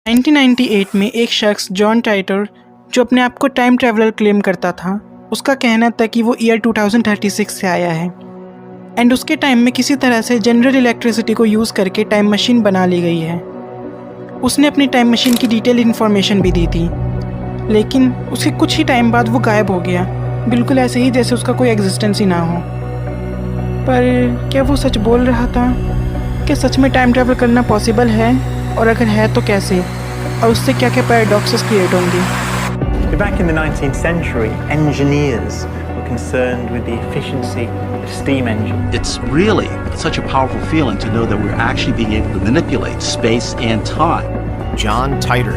1998 में एक शख्स जॉन टाइटर जो अपने आप को टाइम ट्रैवलर क्लेम करता था, उसका कहना था कि वो ईयर 2036 से आया है एंड उसके टाइम में किसी तरह से जनरल इलेक्ट्रिसिटी को यूज़ करके टाइम मशीन बना ली गई है। उसने अपनी टाइम मशीन की डिटेल इन्फॉर्मेशन भी दी थी, लेकिन उसके कुछ ही टाइम बाद वो गायब हो गया, बिल्कुल ऐसे ही जैसे उसका कोई एग्जिस्टेंस ही ना हो। पर क्या वो सच बोल रहा था? क्या सच में टाइम ट्रैवल करना पॉसिबल है, और अगर है तो कैसे, और उससे क्या क्या पैराडॉक्सेस क्रिएट होंगे? Back in the 19th century, engineers were concerned with the efficiency of steam engines. It's really such a powerful feeling to know that we're actually being able to manipulate space and time. John Titor,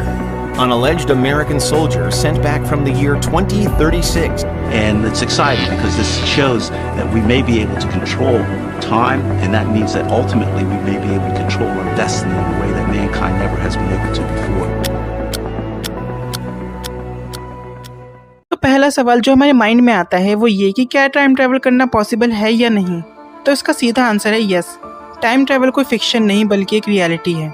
an alleged American soldier sent back from the year 2036. And it's exciting because this shows that we may be able to control time, and that means that ultimately we may be able to control our destiny in a way that mankind never has been able to before. तो पहला सवाल जो हमारे mind में आता है वो ये कि क्या टाइम ट्रैवल करना पॉसिबल है या नहीं। तो इसका सीधा आंसर है यस। टाइम ट्रैवल कोई फिक्शन नहीं बल्कि एक रियलिटी है।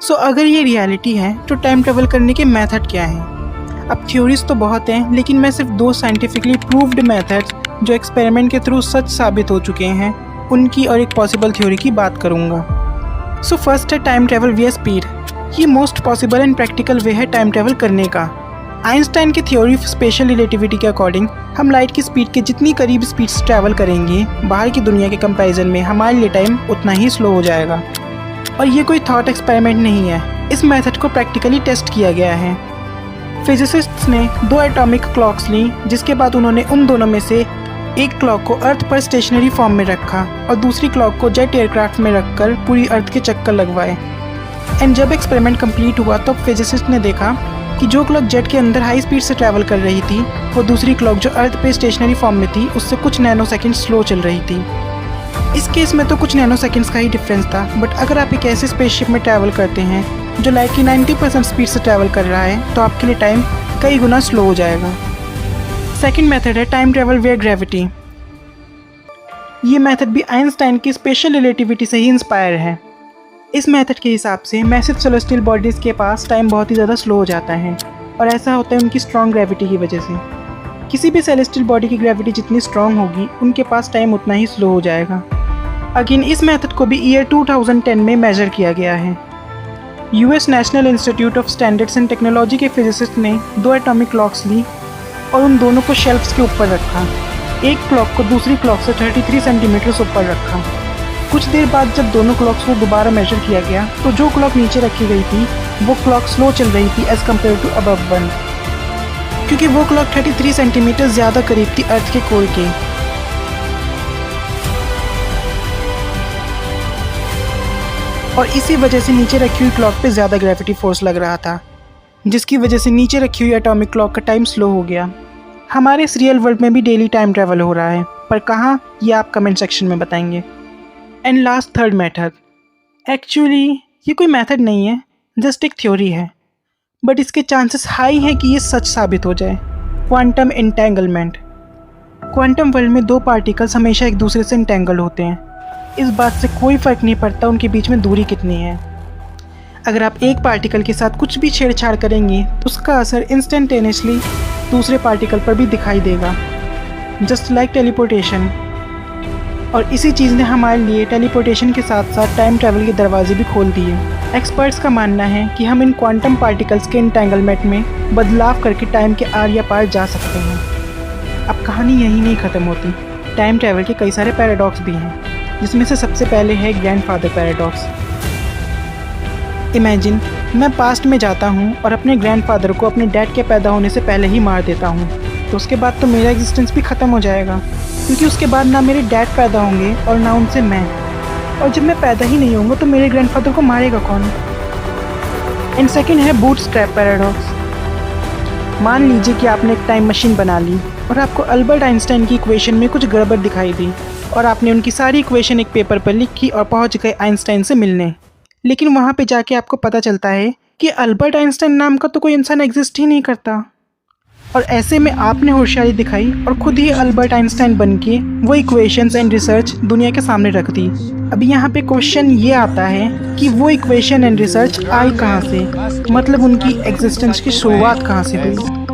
सो अगर ये रियलिटी है तो टाइम ट्रैवल करने के मेथड क्या हैं? अब थ्योरीज तो बहुत हैं, लेकिन मैं सिर्फ 2 साइंटिफिकली प्रूव्ड मेथड्स जो एक्सपेरिमेंट के थ्रू सच साबित हो चुके हैं उनकी और एक पॉसिबल थ्योरी की बात करूँगा। सो फर्स्ट है टाइम ट्रैवल विया स्पीड। ये most possible and practical way है टाइम ट्रैवल करने का। आइंस्टाइन की थ्योरी ऑफ स्पेशल रिलेटिविटी के अकॉर्डिंग हम लाइट की स्पीड के जितनी करीब स्पीड से ट्रैवल करेंगे, बाहर की दुनिया के कंपैरिजन में हमारे लिए टाइम उतना ही स्लो हो जाएगा। और ये कोई थॉट एक्सपेरिमेंट नहीं है, इस मेथड को प्रैक्टिकली टेस्ट किया गया है। फिजिसिस्ट्स ने 2 एटॉमिक क्लॉक्स ली, जिसके बाद उन्होंने उन दोनों में से एक क्लॉक को अर्थ पर स्टेशनरी फॉर्म में रखा और दूसरी क्लॉक को जेट एयरक्राफ्ट में रखकर पूरी अर्थ के चक्कर लगवाए। एंड जब एक्सपेरिमेंट कंप्लीट हुआ तो फिजिसिस्ट ने देखा कि जो क्लॉक जेट के अंदर हाई स्पीड से ट्रैवल कर रही थी, वो दूसरी क्लॉक जो अर्थ पे स्टेशनरी फॉर्म में थी उससे कुछ नैनो सेकेंड स्लो चल रही थी। इस केस में तो कुछ नैनो सेकेंड्स का ही डिफरेंस था, बट अगर आप एक ऐसे स्पेसशिप में ट्रैवल करते हैं जो लाइट की 90% स्पीड से ट्रैवल कर रहा है, तो आपके लिए टाइम कई गुना स्लो हो जाएगा। सेकेंड मेथड है टाइम ट्रैवल विया ग्रेविटी। ये मेथड भी आइंस्टाइन की स्पेशल रिलेटिविटी से ही इंस्पायर है। इस मेथड के हिसाब से मैसिव सेलेस्टियल बॉडीज़ के पास टाइम बहुत ही ज़्यादा स्लो हो जाता है, और ऐसा होता है उनकी स्ट्रॉन्ग ग्रेविटी की वजह से। किसी भी सेलेस्टियल बॉडी की ग्रेविटी जितनी स्ट्रॉन्ग होगी, उनके पास टाइम उतना ही स्लो हो जाएगा। अगेन इस मेथड को भी ईयर 2010 में मेजर किया गया है। US national institute of standards and technology के फिजिसिस्ट ने 2 एटॉमिक क्लॉक्स ली और उन दोनों को शेल्फ्स के ऊपर रखा। एक क्लॉक को दूसरी क्लॉक से 33 सेंटीमीटर ऊपर रखा। कुछ देर बाद जब दोनों क्लॉक्स को दोबारा मेजर किया गया, तो जो क्लॉक नीचे रखी गई थी वो क्लॉक स्लो चल रही थी as compare to above one, क्योंकि वो क्लॉक 33 सेंटीमीटर ज़्यादा करीब थी अर्थ के कोर के। और इसी वजह से नीचे रखी हुई क्लॉक पे ज़्यादा ग्रेविटी फोर्स लग रहा था, जिसकी वजह से नीचे रखी हुई एटॉमिक क्लॉक का टाइम स्लो हो गया। हमारे इस रियल वर्ल्ड में भी डेली टाइम ट्रैवल हो रहा है, पर कहाँ, ये आप कमेंट सेक्शन में बताएंगे। And last third method, actually ये कोई मेथड नहीं है, जस्ट एक थ्योरी है, बट इसके चांसेस हाई हैं कि ये सच साबित हो जाए। Quantum entanglement. क्वांटम वर्ल्ड में 2 पार्टिकल्स हमेशा एक दूसरे से एंटेंगल होते हैं। इस बात से कोई फ़र्क नहीं पड़ता उनके बीच में दूरी कितनी है। अगर आप एक पार्टिकल के साथ कुछ भी छेड़छाड़ करेंगे तो उसका असर इंस्टेंटेनियसली दूसरे पार्टिकल पर भी दिखाई देगा, जस्ट लाइक टेलीपोर्टेशन। और इसी चीज़ ने हमारे लिए टेलीपोर्टेशन के साथ साथ टाइम ट्रैवल के दरवाजे भी खोल दिए। एक्सपर्ट्स का मानना है कि हम इन क्वांटम पार्टिकल्स के एंटेंगलमेंट में बदलाव करके टाइम के आर या पार जा सकते हैं। अब कहानी यहीं नहीं ख़त्म होती, टाइम ट्रैवल के कई सारे पैराडॉक्स भी हैं, जिसमें से सबसे पहले है ग्रैंडफादर पैराडॉक्स। इमेजिन मैं पास्ट में जाता हूँ और अपने ग्रैंडफादर को अपने डैड के पैदा होने से पहले ही मार देता हूँ, तो उसके बाद तो मेरा एग्जिस्टेंस भी ख़त्म हो जाएगा, क्योंकि उसके बाद ना मेरे डैड पैदा होंगे और ना उनसे मैं। और जब मैं पैदा ही नहीं होऊंगा तो मेरे ग्रैंडफादर को मारेगा कौन? एंड सेकेंड है बूटस्ट्रैप पैराडॉक्स। मान लीजिए कि आपने एक टाइम मशीन बना ली और आपको अल्बर्ट आइंस्टाइन की इक्वेशन में कुछ गड़बड़ दिखाई दी, और आपने उनकी सारी इक्वेशन एक पेपर पर लिखी और पहुंच गए आइंस्टाइन से मिलने। लेकिन वहाँ पे जाके आपको पता चलता है कि अल्बर्ट आइंस्टाइन नाम का तो कोई इंसान एग्जिस्ट ही नहीं करता। और ऐसे में आपने होशियारी दिखाई और खुद ही अल्बर्ट आइंस्टाइन बन के वो इक्वेशंस एंड रिसर्च दुनिया के सामने रख दी। अभी यहाँ पे क्वेश्चन ये आता है कि वो इक्वेशन एंड रिसर्च आई कहाँ से, मतलब उनकी एग्जिस्टेंस की शुरुआत कहाँ से हुई।